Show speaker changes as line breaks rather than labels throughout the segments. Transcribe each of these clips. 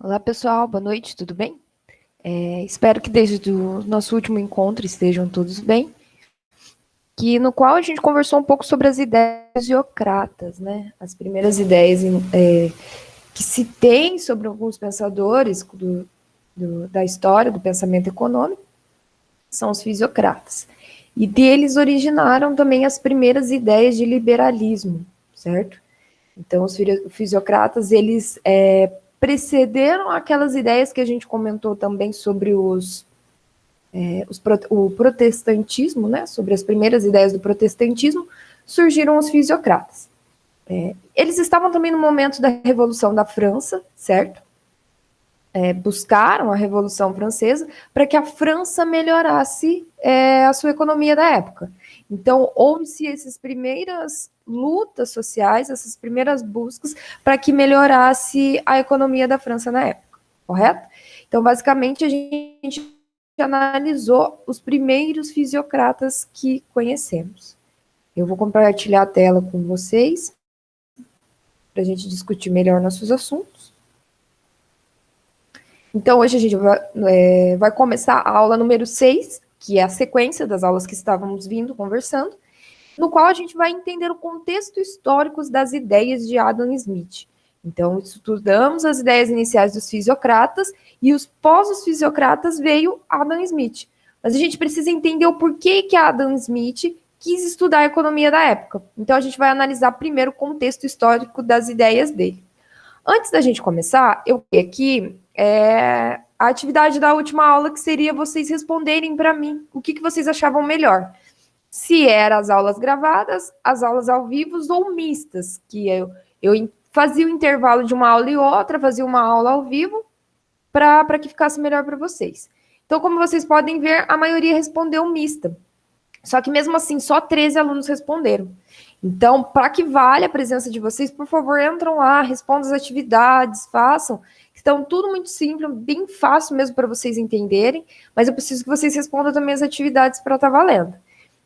Olá, pessoal, boa noite, tudo bem? Espero que desde o nosso último encontro estejam todos bem, no qual a gente conversou um pouco sobre as ideias geocratas, né? As primeiras ideias que se tem sobre alguns pensadores da história do pensamento econômico são os fisiocratas. E deles originaram também as primeiras ideias de liberalismo, certo? Então, os fisiocratas, eles precederam aquelas ideias que a gente comentou também sobre o protestantismo, né? Sobre as primeiras ideias do protestantismo, surgiram os fisiocratas. Eles estavam também no momento da Revolução da França, certo? Buscaram a Revolução Francesa para que a França melhorasse a sua economia da época. Então, houve-se essas primeiras lutas sociais, essas primeiras buscas para que melhorasse a economia da França na época, correto? Então, basicamente, a gente analisou os primeiros fisiocratas que conhecemos. Eu vou compartilhar a tela com vocês para a gente discutir melhor nossos assuntos. Então, hoje a gente vai começar a aula número 6, que é a sequência das aulas que estávamos vindo conversando, no qual a gente vai entender o contexto histórico das ideias de Adam Smith. Então, estudamos as ideias iniciais dos fisiocratas e os pós-fisiocratas veio Adam Smith. Mas a gente precisa entender o porquê que Adam Smith quis estudar a economia da época. Então, a gente vai analisar primeiro o contexto histórico das ideias dele. Antes da gente começar, eu queria aqui a atividade da última aula, que seria vocês responderem para mim o que vocês achavam melhor. Se eram as aulas gravadas, as aulas ao vivo ou mistas, que eu fazia o intervalo de uma aula e outra, fazia uma aula ao vivo, para que ficasse melhor para vocês. Então, como vocês podem ver, a maioria respondeu mista. Só que mesmo assim, só 13 alunos responderam. Então, para que valha a presença de vocês, por favor, entram lá, respondam as atividades, façam. Estão tudo muito simples, bem fácil mesmo para vocês entenderem, mas eu preciso que vocês respondam também as atividades para estar valendo.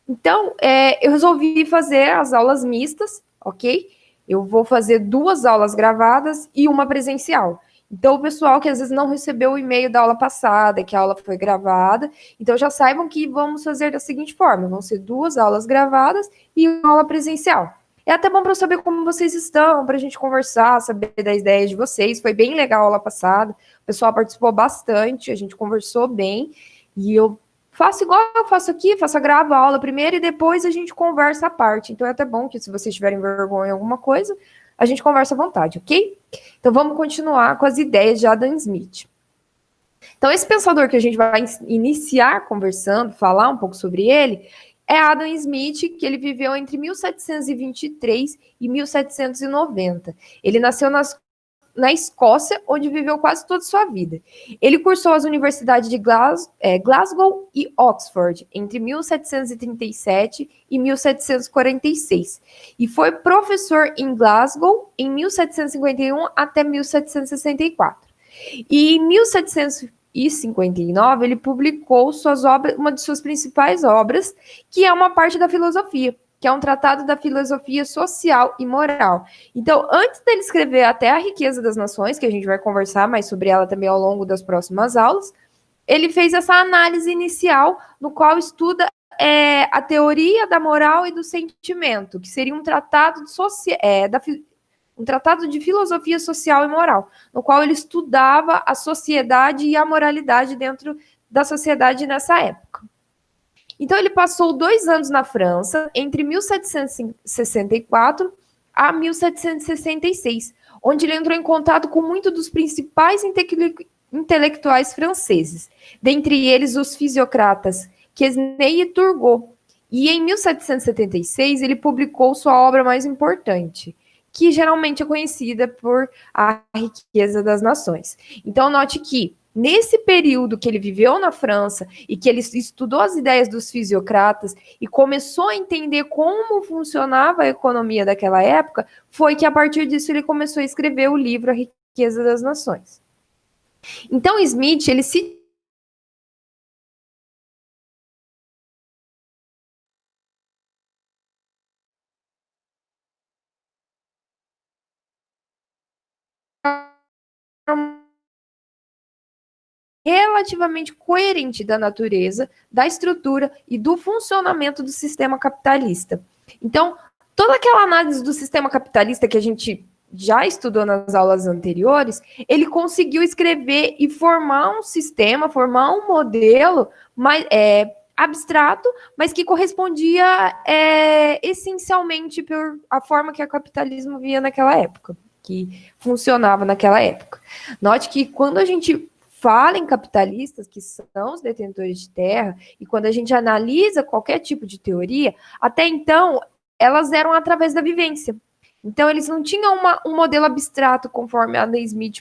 Então, eu resolvi fazer as aulas mistas, ok? Eu vou fazer 2 aulas gravadas e uma presencial. Então, o pessoal que às vezes não recebeu o e-mail da aula passada, que a aula foi gravada, então já saibam que vamos fazer da seguinte forma: vão ser 2 aulas gravadas e uma aula presencial. É até bom para eu saber como vocês estão, para a gente conversar, saber das ideias de vocês. Foi bem legal a aula passada, o pessoal participou bastante, a gente conversou bem, e eu faço igual eu faço aqui, gravo a aula primeiro e depois a gente conversa à parte. Então é até bom que se vocês tiverem vergonha em alguma coisa, a gente conversa à vontade, ok? Então vamos continuar com as ideias de Adam Smith. Então esse pensador que a gente vai iniciar conversando, falar um pouco sobre ele, é Adam Smith, que ele viveu entre 1723 e 1790. Ele nasceu na Escócia, onde viveu quase toda a sua vida. Ele cursou as universidades de Glasgow e Oxford entre 1737 e 1746 e foi professor em Glasgow em 1751 até 1764. E em 1759 ele publicou uma de suas principais obras, que é uma parte da filosofia, que é um tratado da filosofia social e moral. Então, antes dele escrever até A Riqueza das Nações, que a gente vai conversar mais sobre ela também ao longo das próximas aulas, ele fez essa análise inicial, no qual estuda a teoria da moral e do sentimento, que seria um tratado um tratado de filosofia social e moral, no qual ele estudava a sociedade e a moralidade dentro da sociedade nessa época. Então, ele passou 2 anos na França, entre 1764 a 1766, onde ele entrou em contato com muitos dos principais intelectuais franceses, dentre eles os fisiocratas Quesnay e Turgot. E em 1776, ele publicou sua obra mais importante, que geralmente é conhecida por A Riqueza das Nações. Então, note que nesse período que ele viveu na França e que ele estudou as ideias dos fisiocratas e começou a entender como funcionava a economia daquela época, foi que a partir disso ele começou a escrever o livro A Riqueza das Nações. Então, Smith, ele se relativamente coerente da natureza, da estrutura e do funcionamento do sistema capitalista. Então, toda aquela análise do sistema capitalista que a gente já estudou nas aulas anteriores, ele conseguiu escrever e formar um sistema, formar um modelo mais, abstrato, mas que correspondia essencialmente por a forma que o capitalismo via naquela época, que funcionava naquela época. Note que quando a gente fala em capitalistas, que são os detentores de terra, e quando a gente analisa qualquer tipo de teoria, até então, elas eram através da vivência. Então, eles não tinham um modelo abstrato, conforme Adam Smith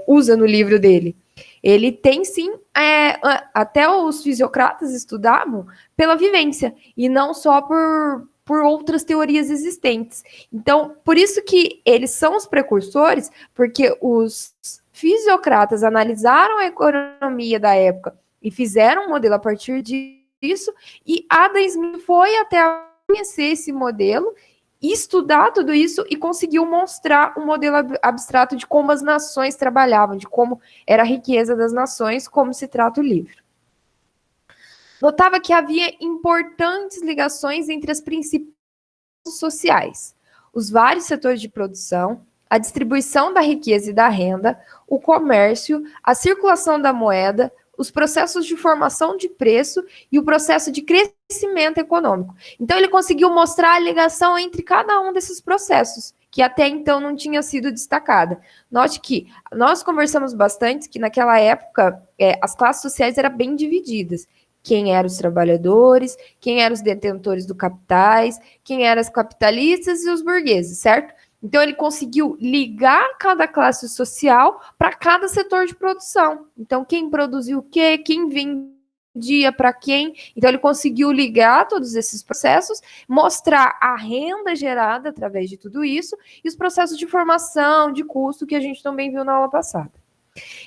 usa no livro dele. Ele tem, sim, até os fisiocratas estudavam pela vivência, e não só por outras teorias existentes. Então, por isso que eles são os precursores, porque os fisiocratas analisaram a economia da época e fizeram um modelo a partir disso, e Adam Smith foi até conhecer esse modelo, estudar tudo isso e conseguiu mostrar um modelo abstrato de como as nações trabalhavam, de como era a riqueza das nações, como se trata o livro. Notava que havia importantes ligações entre as principais sociais, os vários setores de produção, a distribuição da riqueza e da renda, o comércio, a circulação da moeda, os processos de formação de preço e o processo de crescimento econômico. Então, ele conseguiu mostrar a ligação entre cada um desses processos, que até então não tinha sido destacada. Note que nós conversamos bastante que naquela época as classes sociais eram bem divididas. Quem eram os trabalhadores, quem eram os detentores do capitais, quem eram os capitalistas e os burgueses, certo? Então, ele conseguiu ligar cada classe social para cada setor de produção. Então, quem produziu o quê, quem vendia para quem. Então, ele conseguiu ligar todos esses processos, mostrar a renda gerada através de tudo isso e os processos de formação, de custo, que a gente também viu na aula passada.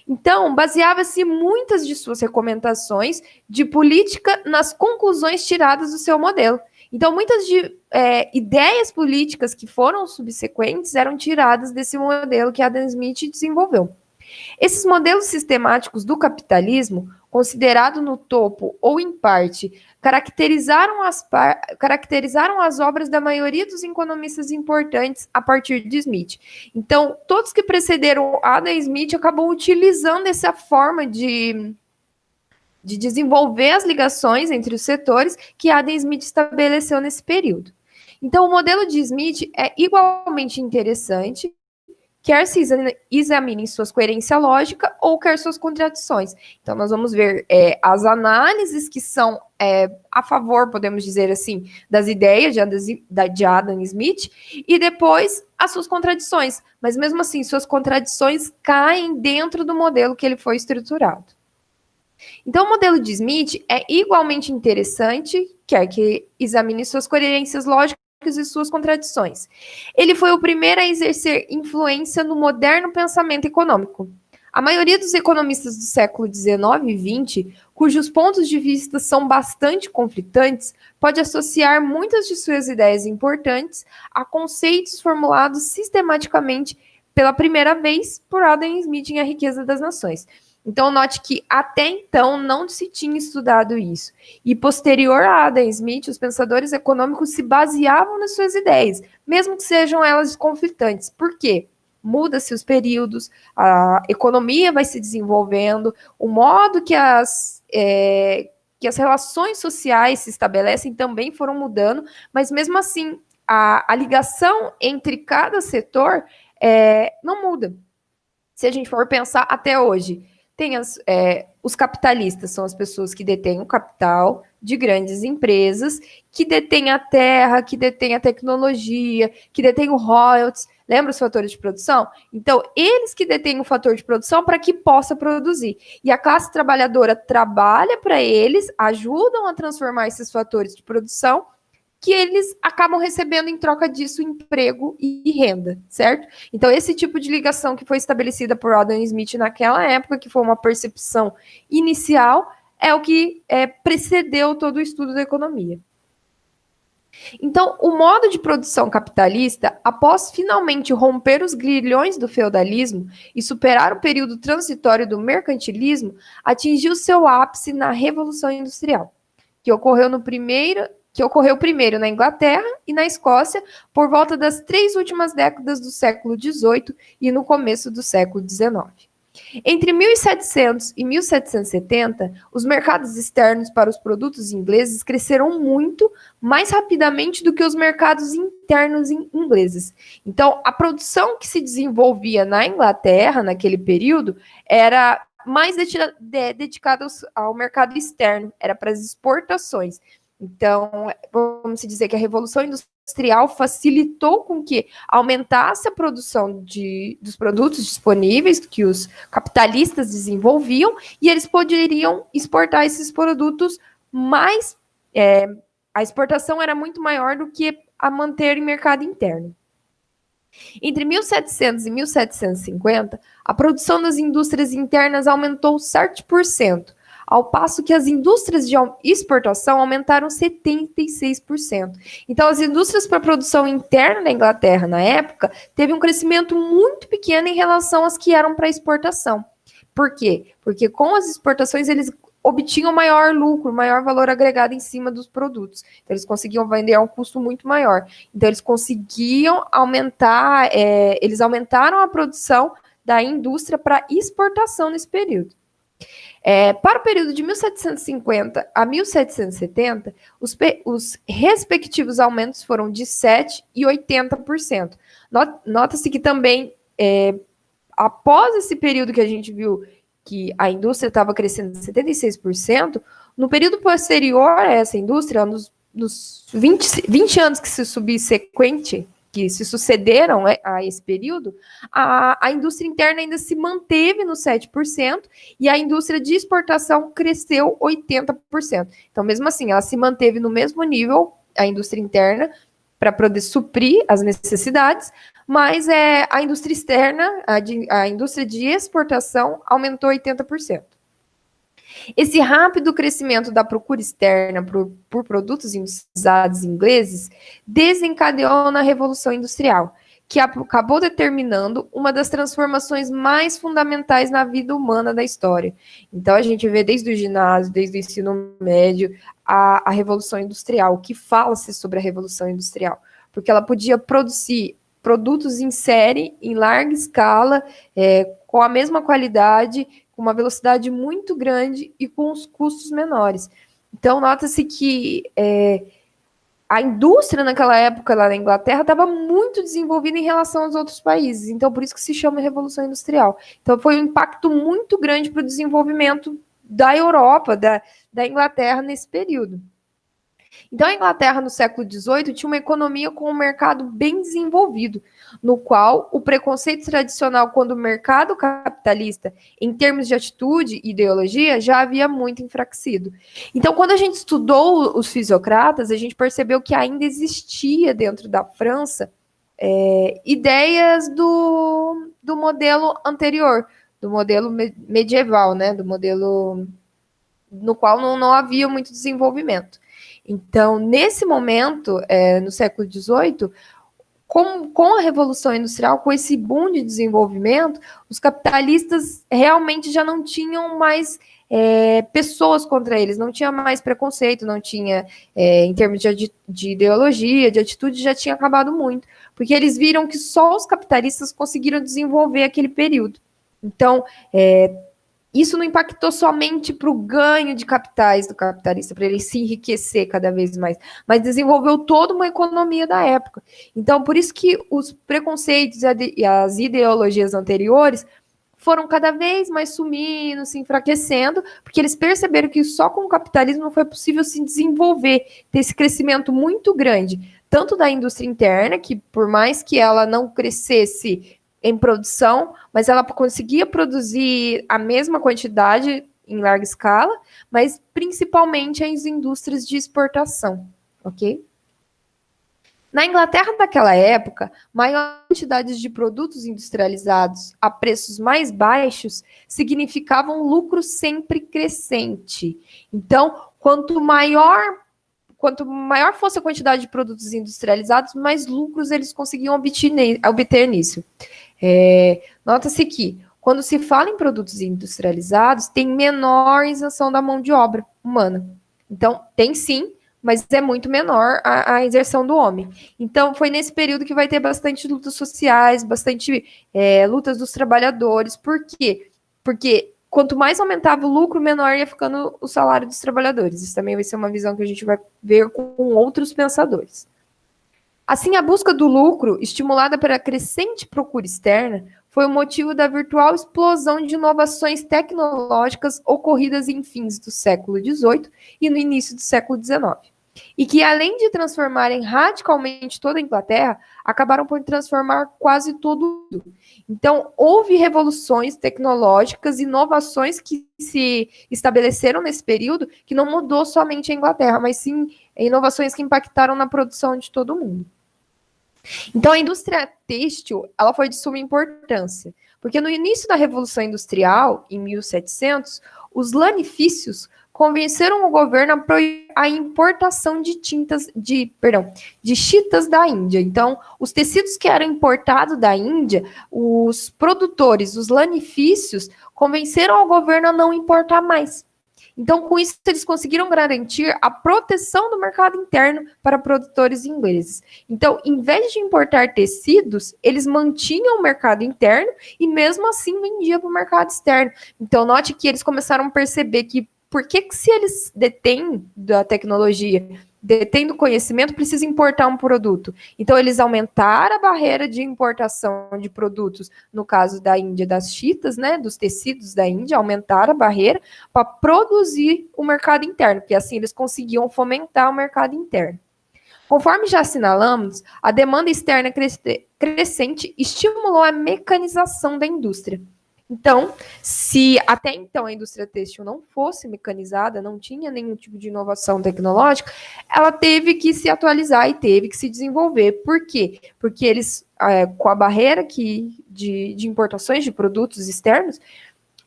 Então, baseava-se muitas de suas recomendações de política nas conclusões tiradas do seu modelo. Então, muitas ideias políticas que foram subsequentes eram tiradas desse modelo que Adam Smith desenvolveu. Esses modelos sistemáticos do capitalismo, considerado no topo ou em parte, caracterizaram as obras da maioria dos economistas importantes a partir de Smith. Então, todos que precederam Adam Smith acabam utilizando essa forma de desenvolver as ligações entre os setores que Adam Smith estabeleceu nesse período. Então, o modelo de Smith é igualmente interessante, quer se examine sua coerência lógica ou quer suas contradições. Então, nós vamos ver as análises que são a favor, podemos dizer assim, das ideias de Adam Smith e depois as suas contradições. Mas, mesmo assim, suas contradições caem dentro do modelo que ele foi estruturado. Então, o modelo de Smith é igualmente interessante, quer que examine suas coerências lógicas e suas contradições. Ele foi o primeiro a exercer influência no moderno pensamento econômico. A maioria dos economistas do século XIX e XX, cujos pontos de vista são bastante conflitantes, pode associar muitas de suas ideias importantes a conceitos formulados sistematicamente pela primeira vez por Adam Smith em A Riqueza das Nações. Então, note que até então não se tinha estudado isso. E posterior a Adam Smith, os pensadores econômicos se baseavam nas suas ideias, mesmo que sejam elas conflitantes. Por quê? Muda-se os períodos, a economia vai se desenvolvendo, o modo que as relações sociais se estabelecem também foram mudando, mas mesmo assim, a ligação entre cada setor não muda. Se a gente for pensar até hoje, tem os capitalistas, são as pessoas que detêm o capital de grandes empresas, que detêm a terra, que detêm a tecnologia, que detêm o royalties. Lembra os fatores de produção? Então, eles que detêm o fator de produção para que possa produzir. E a classe trabalhadora trabalha para eles, ajudam a transformar esses fatores de produção, que eles acabam recebendo em troca disso emprego e renda, certo? Então, esse tipo de ligação que foi estabelecida por Adam Smith naquela época, que foi uma percepção inicial, é o que precedeu todo o estudo da economia. Então, o modo de produção capitalista, após finalmente romper os grilhões do feudalismo e superar o período transitório do mercantilismo, atingiu seu ápice na Revolução Industrial, que ocorreu primeiro na Inglaterra e na Escócia por volta das 3 últimas décadas do século XVIII e no começo do século XIX. Entre 1700 e 1770, os mercados externos para os produtos ingleses cresceram muito mais rapidamente do que os mercados internos ingleses. Então, a produção que se desenvolvia na Inglaterra naquele período era mais dedicada ao mercado externo, era para as exportações. Então, vamos dizer que a Revolução Industrial facilitou com que aumentasse a produção dos produtos disponíveis que os capitalistas desenvolviam e eles poderiam exportar esses produtos mais. A exportação era muito maior do que a manter em mercado interno. Entre 1700 e 1750, a produção das indústrias internas aumentou 7%, ao passo que as indústrias de exportação aumentaram 76%. Então, as indústrias para produção interna na Inglaterra, na época, teve um crescimento muito pequeno em relação às que eram para exportação. Por quê? Porque com as exportações, eles obtinham maior lucro, maior valor agregado em cima dos produtos. Então, eles conseguiam vender a um custo muito maior. Então, eles conseguiam aumentar, eles aumentaram a produção da indústria para exportação nesse período. Para o período de 1750 a 1770, os respectivos aumentos foram de 7% e 80%. Nota-se que também, após esse período que a gente viu que a indústria estava crescendo 76%, no período posterior a essa indústria, nos 20 anos que se sucederam a esse período, a indústria interna ainda se manteve no 7% e a indústria de exportação cresceu 80%. Então, mesmo assim, ela se manteve no mesmo nível, a indústria interna, para poder suprir as necessidades, mas a indústria externa, a indústria de exportação, aumentou 80%. Esse rápido crescimento da procura externa por produtos industrializados ingleses desencadeou na Revolução Industrial, que acabou determinando uma das transformações mais fundamentais na vida humana da história. Então, a gente vê desde o ginásio, desde o ensino médio, a Revolução Industrial, o que fala-se sobre a Revolução Industrial, porque ela podia produzir produtos em série, em larga escala, com a mesma qualidade, com uma velocidade muito grande e com os custos menores. Então, nota-se que a indústria naquela época lá na Inglaterra estava muito desenvolvida em relação aos outros países. Então, por isso que se chama Revolução Industrial. Então, foi um impacto muito grande para o desenvolvimento da Europa, da Inglaterra nesse período. Então, a Inglaterra, no século XVIII, tinha uma economia com um mercado bem desenvolvido, no qual o preconceito tradicional quando o mercado capitalista, em termos de atitude e ideologia, já havia muito enfraquecido. Então, quando a gente estudou os fisiocratas, a gente percebeu que ainda existia dentro da França ideias do modelo anterior, do modelo medieval, né, do modelo no qual não havia muito desenvolvimento. Então, nesse momento, no século XVIII, com a Revolução Industrial, com esse boom de desenvolvimento, os capitalistas realmente já não tinham mais pessoas contra eles, não tinha mais preconceito, não tinha, em termos de ideologia, de atitude, já tinha acabado muito, porque eles viram que só os capitalistas conseguiram desenvolver aquele período. Então, isso não impactou somente para o ganho de capitais do capitalista, para ele se enriquecer cada vez mais, mas desenvolveu toda uma economia da época. Então, por isso que os preconceitos e as ideologias anteriores foram cada vez mais sumindo, se enfraquecendo, porque eles perceberam que só com o capitalismo não foi possível se desenvolver, ter esse crescimento muito grande, tanto da indústria interna, que por mais que ela não crescesse em produção, mas ela conseguia produzir a mesma quantidade em larga escala, mas principalmente as indústrias de exportação, ok? Na Inglaterra daquela época, maiores quantidades de produtos industrializados a preços mais baixos significavam lucro sempre crescente. Então, quanto quanto maior fosse a quantidade de produtos industrializados, mais lucros eles conseguiam obter nisso. Nota-se que, quando se fala em produtos industrializados, tem menor isenção da mão de obra humana. Então, tem sim, mas é muito menor a inserção do homem. Então, foi nesse período que vai ter bastante lutas sociais, bastante lutas dos trabalhadores. Por quê? Porque quanto mais aumentava o lucro, menor ia ficando o salário dos trabalhadores. Isso também vai ser uma visão que a gente vai ver com outros pensadores. Assim, a busca do lucro, estimulada pela crescente procura externa, foi o motivo da virtual explosão de inovações tecnológicas ocorridas em fins do século XVIII e no início do século XIX. E que, além de transformarem radicalmente toda a Inglaterra, acabaram por transformar quase todo mundo. Então, houve revoluções tecnológicas, inovações que se estabeleceram nesse período, que não mudou somente a Inglaterra, mas sim inovações que impactaram na produção de todo mundo. Então, a indústria têxtil, ela foi de suma importância, porque no início da Revolução Industrial, em 1700, os lanifícios convenceram o governo a proibir a importação de chitas da Índia. Então, os tecidos que eram importados da Índia, os produtores, os lanifícios, convenceram o governo a não importar mais. Então, com isso, eles conseguiram garantir a proteção do mercado interno para produtores ingleses. Então, em vez de importar tecidos, eles mantinham o mercado interno e, mesmo assim, vendiam para o mercado externo. Então, note que eles começaram a perceber que, se eles detêm da tecnologia, detêm do conhecimento, precisa importar um produto. Então, eles aumentaram a barreira de importação de produtos, no caso da Índia, das chitas, né, dos tecidos da Índia, aumentaram a barreira para produzir o mercado interno, porque assim eles conseguiam fomentar o mercado interno. Conforme já assinalamos, a demanda externa crescente estimulou a mecanização da indústria. Então, se até então a indústria têxtil não fosse mecanizada, não tinha nenhum tipo de inovação tecnológica, ela teve que se atualizar e teve que se desenvolver. Por quê? Porque eles, com a barreira de importações de produtos externos,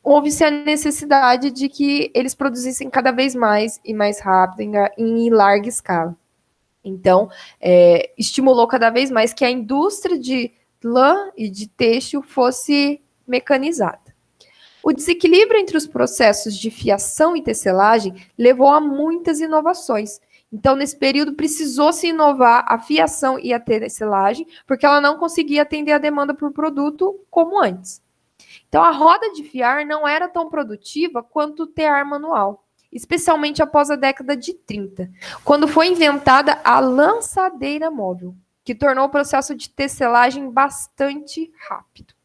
houve-se a necessidade de que eles produzissem cada vez mais e mais rápido, em larga escala. Então, estimulou cada vez mais que a indústria de lã e de têxtil fosse mecanizada. O desequilíbrio entre os processos de fiação e tecelagem levou a muitas inovações. Então, nesse período, precisou-se inovar a fiação e a tecelagem, porque ela não conseguia atender a demanda por produto como antes. Então, a roda de fiar não era tão produtiva quanto o tear manual, especialmente após a década de 30, quando foi inventada a lançadeira móvel, que tornou o processo de tecelagem bastante rápido.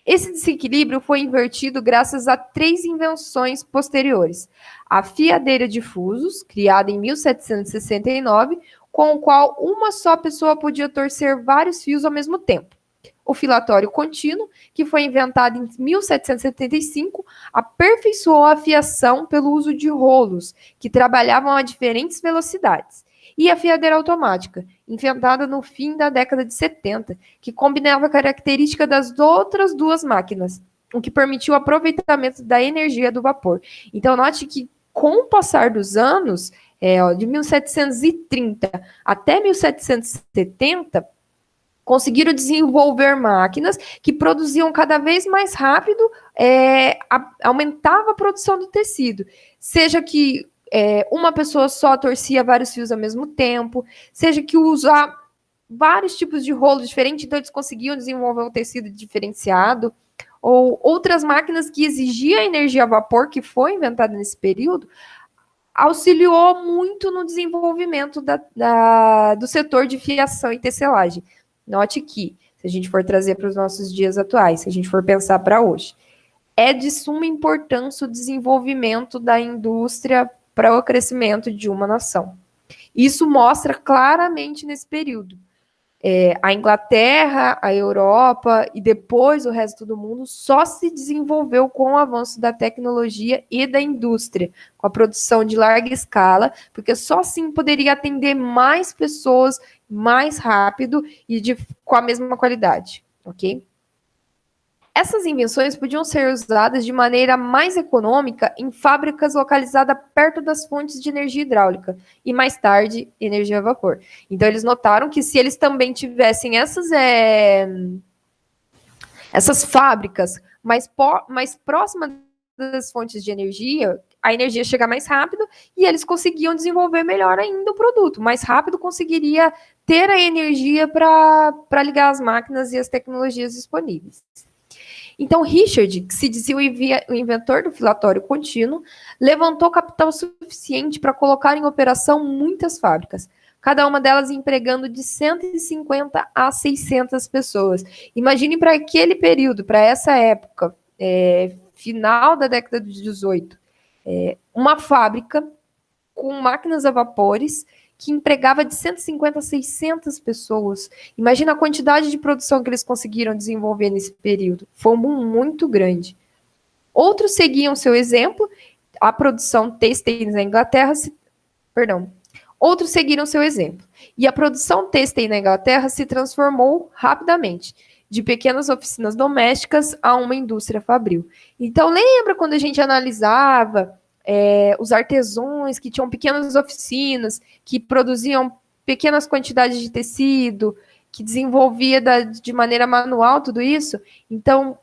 Esse desequilíbrio foi invertido graças a 3 invenções posteriores. A fiadeira de fusos, criada em 1769, com o qual uma só pessoa podia torcer vários fios ao mesmo tempo. O filatório contínuo, que foi inventado em 1775, aperfeiçoou a fiação pelo uso de rolos, que trabalhavam a diferentes velocidades. E a fiadeira automática, inventada no fim da década de 70, que combinava a característica das outras 2 máquinas, o que permitiu o aproveitamento da energia do vapor. Então, note que, com o passar dos anos, de 1730 até 1770, conseguiram desenvolver máquinas que produziam cada vez mais rápido, aumentava a produção do tecido. Seja que uma pessoa só torcia vários fios ao mesmo tempo, seja que usar vários tipos de rolo diferentes, então eles conseguiam desenvolver um tecido diferenciado, ou outras máquinas que exigiam energia a vapor, que foi inventada nesse período, auxiliou muito no desenvolvimento do setor de fiação e tecelagem. Note que, se a gente for trazer para os nossos dias atuais, se a gente for pensar para hoje, é de suma importância o desenvolvimento da indústria para o crescimento de uma nação. Isso mostra claramente nesse período. A Inglaterra, a Europa e depois o resto do mundo só se desenvolveu com o avanço da tecnologia e da indústria, com a produção de larga escala, porque só assim poderia atender mais pessoas mais rápido e com a mesma qualidade, ok? Essas invenções podiam ser usadas de maneira mais econômica em fábricas localizadas perto das fontes de energia hidráulica e, mais tarde, energia a vapor. Então, eles notaram que se eles também tivessem essas fábricas mais próximas das fontes de energia, a energia chega mais rápido e eles conseguiam desenvolver melhor ainda o produto. Mais rápido conseguiria ter a energia para ligar as máquinas e as tecnologias disponíveis. Então, Richard, que se dizia o inventor do filatório contínuo, levantou capital suficiente para colocar em operação muitas fábricas, cada uma delas empregando de 150 a 600 pessoas. Imagine para aquele período, para essa época, final da década de 18, uma fábrica com máquinas a vapores que empregava de 150 a 600 pessoas. Imagina a quantidade de produção que eles conseguiram desenvolver nesse período. Foi muito grande. Outros seguiam seu exemplo, a produção têxtil na Inglaterra, outros seguiram seu exemplo. E a produção têxtil na Inglaterra se transformou rapidamente, de pequenas oficinas domésticas a uma indústria fabril. Então, lembra quando a gente analisava os artesãos que tinham pequenas oficinas, que produziam pequenas quantidades de tecido, que desenvolvia de maneira manual tudo isso? Então,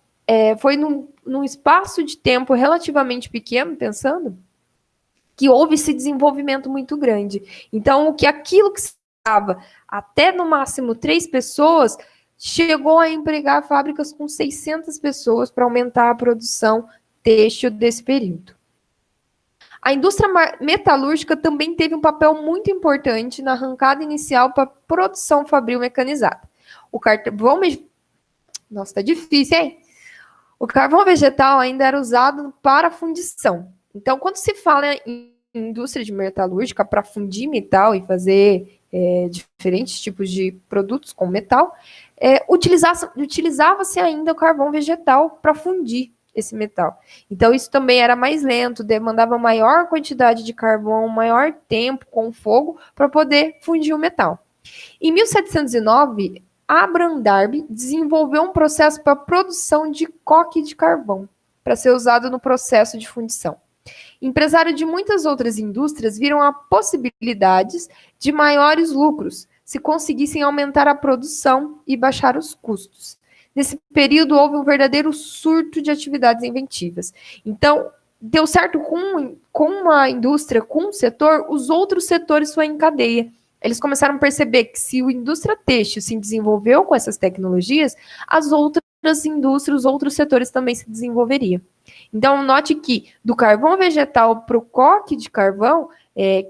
foi num espaço de tempo relativamente pequeno, pensando, que houve esse desenvolvimento muito grande. Então, aquilo que estava até no máximo 3 pessoas, chegou a empregar fábricas com 600 pessoas para aumentar a produção têxtil desse período. A indústria metalúrgica também teve um papel muito importante na arrancada inicial para a produção fabril mecanizada. O carvão... Nossa, tá difícil, hein? O carvão vegetal ainda era usado para fundição. Então, quando se fala em indústria de metalúrgica para fundir metal e fazer diferentes tipos de produtos com metal, utilizava-se ainda o carvão vegetal para fundir esse metal. Então, isso também era mais lento, demandava maior quantidade de carvão, maior tempo com fogo para poder fundir o metal. Em 1709, Abraham Darby desenvolveu um processo para a produção de coque de carvão, para ser usado no processo de fundição. Empresários de muitas outras indústrias viram a possibilidades de maiores lucros se conseguissem aumentar a produção e baixar os custos. Nesse período, houve um verdadeiro surto de atividades inventivas. Então, deu certo com a indústria, com o setor, os outros setores foram em cadeia. Eles começaram a perceber que se a indústria têxtil se desenvolveu com essas tecnologias, as outras indústrias, os outros setores também se desenvolveriam. Então, note que do carvão vegetal para o coque de carvão,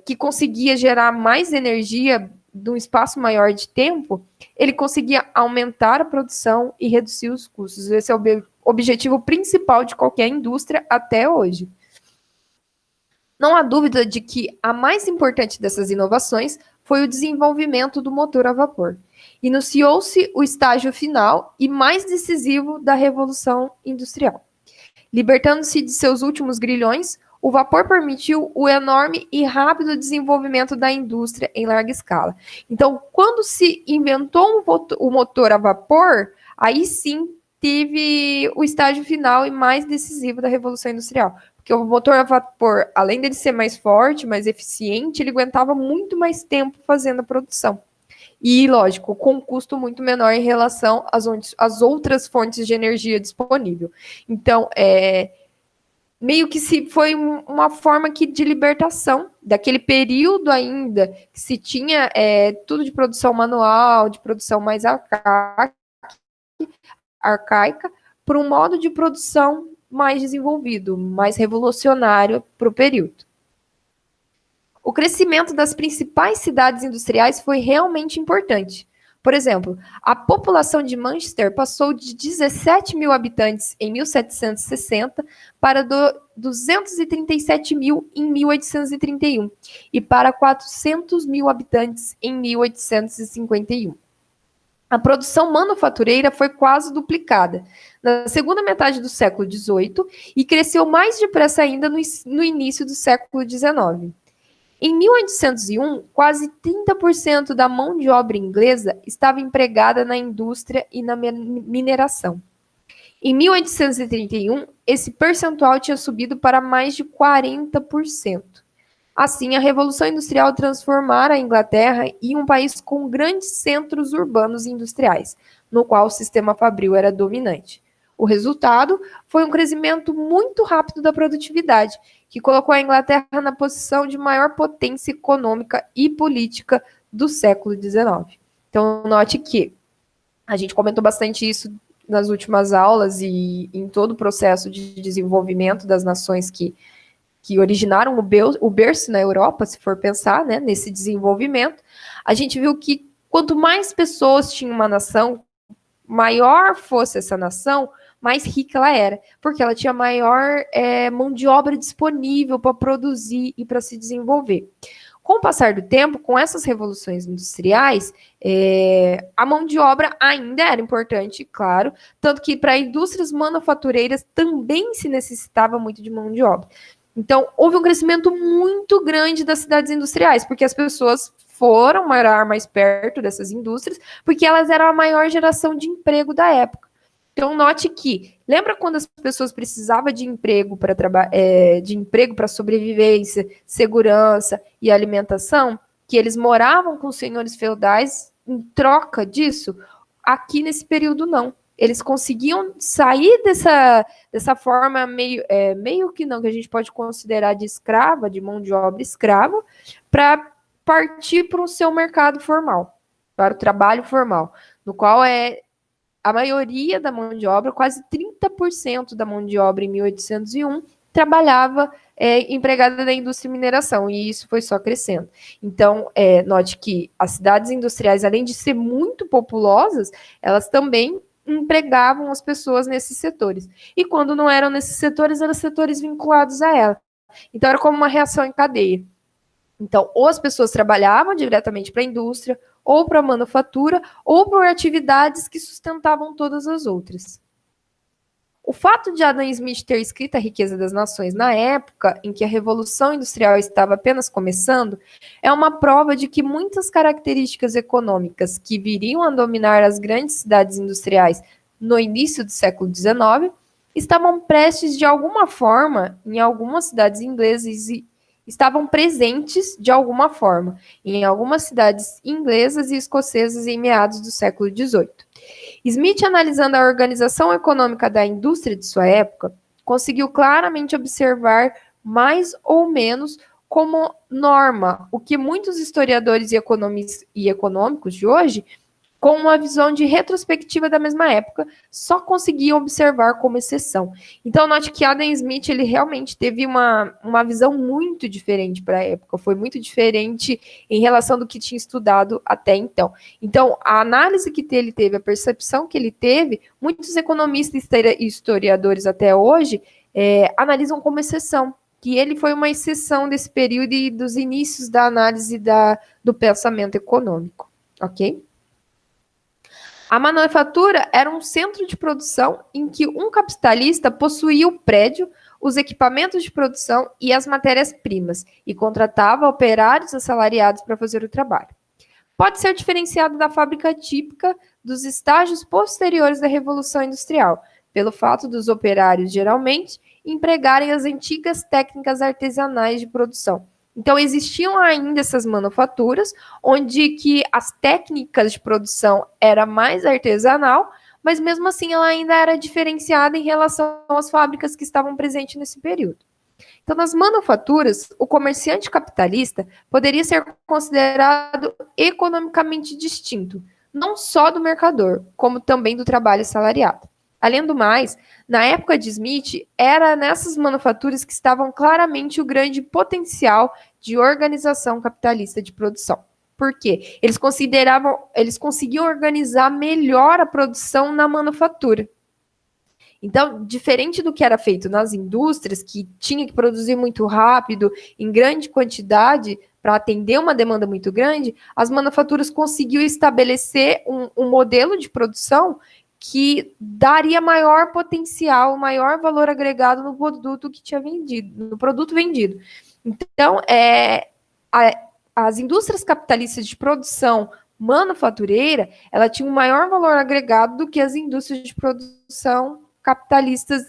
que conseguia gerar mais energia de um espaço maior de tempo, ele conseguia aumentar a produção e reduzir os custos. Esse é o objetivo principal de qualquer indústria até hoje. Não há dúvida de que a mais importante dessas inovações foi o desenvolvimento do motor a vapor. Iniciou-se o estágio final e mais decisivo da Revolução Industrial. Libertando-se de seus últimos grilhões, o vapor permitiu o enorme e rápido desenvolvimento da indústria em larga escala. Então, quando se inventou o motor a vapor, aí sim teve o estágio final e mais decisivo da Revolução Industrial. Porque o motor a vapor, além dele ser mais forte, mais eficiente, ele aguentava muito mais tempo fazendo a produção. E, lógico, com um custo muito menor em relação às outras fontes de energia disponível. Então, meio que foi uma forma de libertação daquele período ainda que se tinha tudo de produção manual, de produção mais arcaica, para um modo de produção mais desenvolvido, mais revolucionário para o período. O crescimento das principais cidades industriais foi realmente importante. Por exemplo, a população de Manchester passou de 17 mil habitantes em 1760 para 237 mil em 1831 e para 400 mil habitantes em 1851. A produção manufatureira foi quase duplicada na segunda metade do século XVIII e cresceu mais depressa ainda no início do século XIX. Em 1801, quase 30% da mão de obra inglesa estava empregada na indústria e na mineração. Em 1831, esse percentual tinha subido para mais de 40%. Assim, a Revolução Industrial transformara a Inglaterra em um país com grandes centros urbanos e industriais, no qual o sistema fabril era dominante. O resultado foi um crescimento muito rápido da produtividade, que colocou a Inglaterra na posição de maior potência econômica e política do século XIX. Então, note que a gente comentou bastante isso nas últimas aulas e em todo o processo de desenvolvimento das nações que originaram o berço na Europa, se for pensar, né, nesse desenvolvimento. A gente viu que quanto mais pessoas tinha uma nação, maior fosse essa nação, mais rica ela era, porque ela tinha maior mão de obra disponível para produzir e para se desenvolver. Com o passar do tempo, com essas revoluções industriais, a mão de obra ainda era importante, claro, tanto que para indústrias manufatureiras também se necessitava muito de mão de obra. Então, houve um crescimento muito grande das cidades industriais, porque as pessoas foram morar mais perto dessas indústrias, porque elas eram a maior geração de emprego da época. Então, note que, lembra quando as pessoas precisavam de emprego para sobrevivência, segurança e alimentação, que eles moravam com os senhores feudais em troca disso? Aqui nesse período não. Eles conseguiam sair dessa forma meio que não, que a gente pode considerar de escrava, de mão de obra escrava, para partir para o seu mercado formal, para o trabalho formal, no qual a maioria da mão de obra, quase 30% da mão de obra em 1801, trabalhava empregada da indústria e mineração, e isso foi só crescendo. Então, note que as cidades industriais, além de ser muito populosas, elas também empregavam as pessoas nesses setores. E quando não eram nesses setores, eram setores vinculados a ela. Então, era como uma reação em cadeia. Então, ou as pessoas trabalhavam diretamente para a indústria, ou para a manufatura, ou por atividades que sustentavam todas as outras. O fato de Adam Smith ter escrito A Riqueza das Nações na época em que a Revolução Industrial estava apenas começando é uma prova de que muitas características econômicas que viriam a dominar as grandes cidades industriais no início do século XIX estavam prestes de alguma forma em algumas cidades inglesas e estavam presentes de alguma forma em algumas cidades inglesas e escocesas em meados do século XVIII. Smith, analisando a organização econômica da indústria de sua época, conseguiu claramente observar mais ou menos como norma o que muitos historiadores e econômicos de hoje, com uma visão de retrospectiva da mesma época, só conseguiam observar como exceção. Então, note que Adam Smith ele realmente teve uma visão muito diferente para a época, foi muito diferente em relação do que tinha estudado até então. Então, a análise que ele teve, a percepção que ele teve, muitos economistas e historiadores até hoje analisam como exceção, que ele foi uma exceção desse período e dos inícios da análise do pensamento econômico, ok? A manufatura era um centro de produção em que um capitalista possuía o prédio, os equipamentos de produção e as matérias-primas e contratava operários assalariados para fazer o trabalho. Pode ser diferenciado da fábrica típica dos estágios posteriores da Revolução Industrial, pelo fato dos operários, geralmente, empregarem as antigas técnicas artesanais de produção. Então, existiam ainda essas manufaturas, onde que as técnicas de produção era mais artesanal, mas mesmo assim ela ainda era diferenciada em relação às fábricas que estavam presentes nesse período. Então, nas manufaturas, o comerciante capitalista poderia ser considerado economicamente distinto, não só do mercador, como também do trabalho assalariado. Além do mais, na época de Smith, era nessas manufaturas que estavam claramente o grande potencial de organização capitalista de produção. Por quê? Eles conseguiam organizar melhor a produção na manufatura. Então, diferente do que era feito nas indústrias, que tinha que produzir muito rápido, em grande quantidade, para atender uma demanda muito grande, as manufaturas conseguiam estabelecer um modelo de produção que daria maior potencial, maior valor agregado no produto que tinha vendido, no produto vendido. Então, as indústrias capitalistas de produção manufatureira, ela tinha um maior valor agregado do que as indústrias de produção capitalistas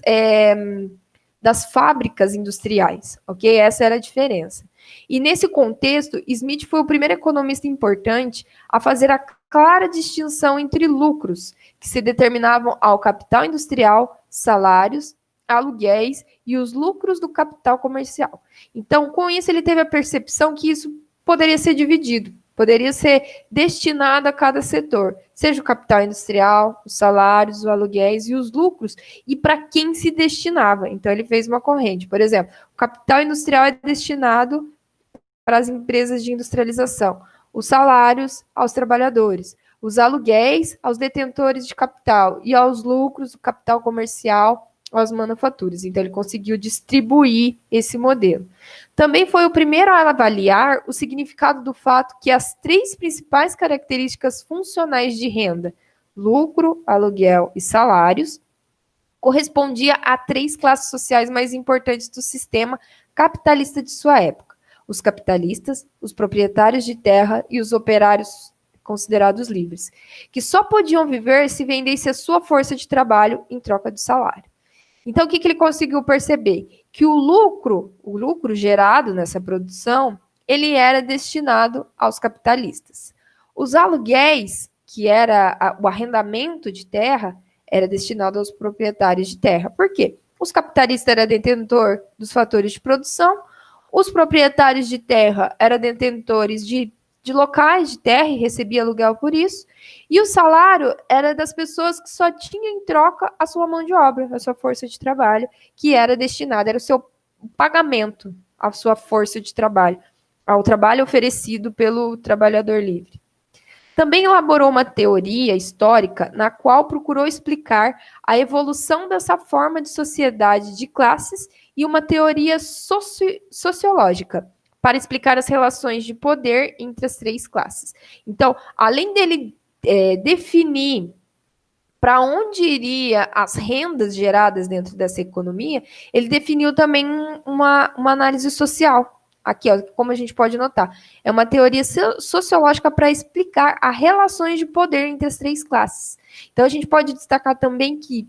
das fábricas industriais, ok? Essa era a diferença. E nesse contexto, Smith foi o primeiro economista importante a fazer a clara distinção entre lucros, que se determinavam ao capital industrial, salários, aluguéis e os lucros do capital comercial. Então, com isso, ele teve a percepção que isso poderia ser dividido, poderia ser destinado a cada setor, seja o capital industrial, os salários, os aluguéis e os lucros, e para quem se destinava. Então, ele fez uma corrente. Por exemplo, o capital industrial é destinado para as empresas de industrialização, os salários aos trabalhadores, os aluguéis aos detentores de capital e aos lucros do capital comercial às manufaturas. Então, ele conseguiu distribuir esse modelo. Também foi o primeiro a avaliar o significado do fato que as 3 principais características funcionais de renda, lucro, aluguel e salários, correspondia a 3 classes sociais mais importantes do sistema capitalista de sua época: os capitalistas, os proprietários de terra e os operários considerados livres, que só podiam viver se vendesse a sua força de trabalho em troca de salário. Então, o que ele conseguiu perceber? Que o lucro gerado nessa produção, ele era destinado aos capitalistas. Os aluguéis, que era o arrendamento de terra, era destinado aos proprietários de terra. Por quê? Os capitalistas eram detentor dos fatores de produção, os proprietários de terra eram detentores de locais de terra e recebia aluguel por isso, e o salário era das pessoas que só tinham em troca a sua mão de obra, a sua força de trabalho, que era destinada, era o seu pagamento, a sua força de trabalho, ao trabalho oferecido pelo trabalhador livre. Também elaborou uma teoria histórica na qual procurou explicar a evolução dessa forma de sociedade de classes e uma teoria sociológica para explicar as relações de poder entre as 3 classes. Então, além dele definir para onde iria as rendas geradas dentro dessa economia, ele definiu também uma análise social. Aqui, ó, como a gente pode notar, é uma teoria sociológica para explicar as relações de poder entre as 3 classes. Então, a gente pode destacar também que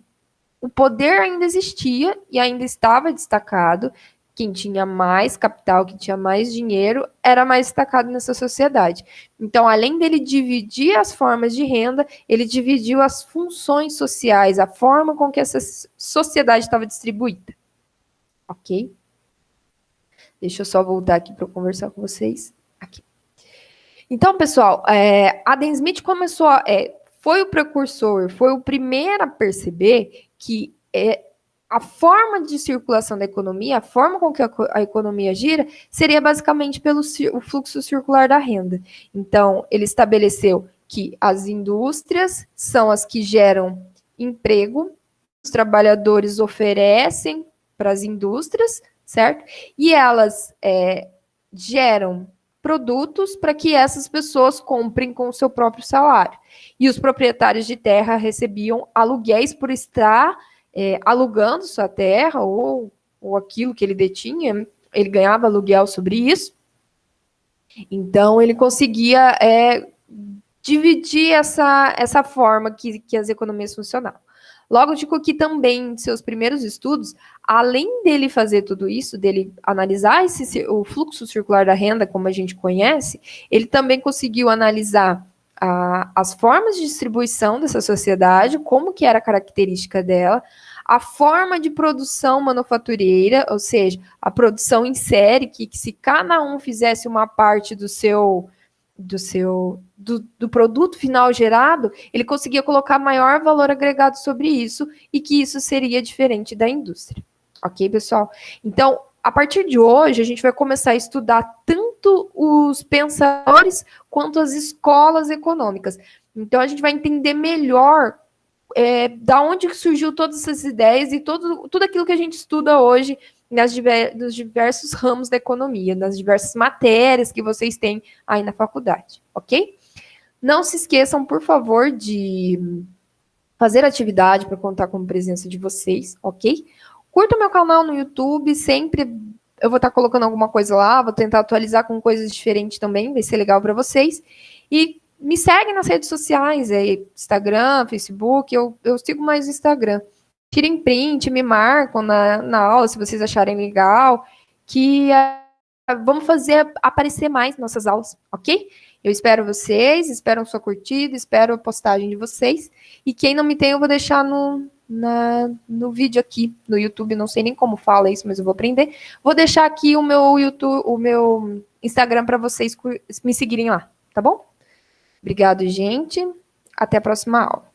o poder ainda existia e ainda estava destacado. Quem tinha mais capital, quem tinha mais dinheiro, era mais destacado nessa sociedade. Então, além dele dividir as formas de renda, ele dividiu as funções sociais, a forma com que essa sociedade estava distribuída. Ok? Deixa eu só voltar aqui para eu conversar com vocês. Aqui. Então, pessoal, Adam Smith foi o precursor, foi o primeiro a perceber que a forma de circulação da economia, a forma com que a economia gira, seria basicamente pelo o fluxo circular da renda. Então, ele estabeleceu que as indústrias são as que geram emprego, os trabalhadores oferecem para as indústrias, certo? E elas geram produtos para que essas pessoas comprem com o seu próprio salário. E os proprietários de terra recebiam aluguéis por estar alugando sua terra ou aquilo que ele detinha, ele ganhava aluguel sobre isso. Então, ele conseguia dividir essa forma que as economias funcionavam. Logo, Dico que também, em seus primeiros estudos, além dele fazer tudo isso, dele analisar o fluxo circular da renda, como a gente conhece, ele também conseguiu analisar as formas de distribuição dessa sociedade, como que era a característica dela, a forma de produção manufatureira, ou seja, a produção em série, que se cada um fizesse uma parte do produto final gerado, ele conseguia colocar maior valor agregado sobre isso e que isso seria diferente da indústria. Ok, pessoal? Então, a partir de hoje, a gente vai começar a estudar tanto os pensadores quanto as escolas econômicas. Então, a gente vai entender melhor da onde surgiu todas essas ideias e tudo aquilo que a gente estuda hoje nos diversos ramos da economia, nas diversas matérias que vocês têm aí na faculdade, ok? Não se esqueçam, por favor, de fazer atividade para contar com a presença de vocês, ok? Curta meu canal no YouTube, sempre eu vou estar colocando alguma coisa lá, vou tentar atualizar com coisas diferentes também, vai ser legal para vocês. E me segue nas redes sociais, Instagram, Facebook, eu sigo mais o Instagram. tirem print, me marcam na aula, se vocês acharem legal, que vamos fazer aparecer mais nossas aulas, ok? Eu espero vocês, espero sua curtida, espero a postagem de vocês. E quem não me tem, eu vou deixar no vídeo aqui, no YouTube. Não sei nem como fala isso, mas eu vou aprender. Vou deixar aqui o meu YouTube, o meu Instagram para vocês me seguirem lá, tá bom? Obrigado, gente. Até a próxima aula.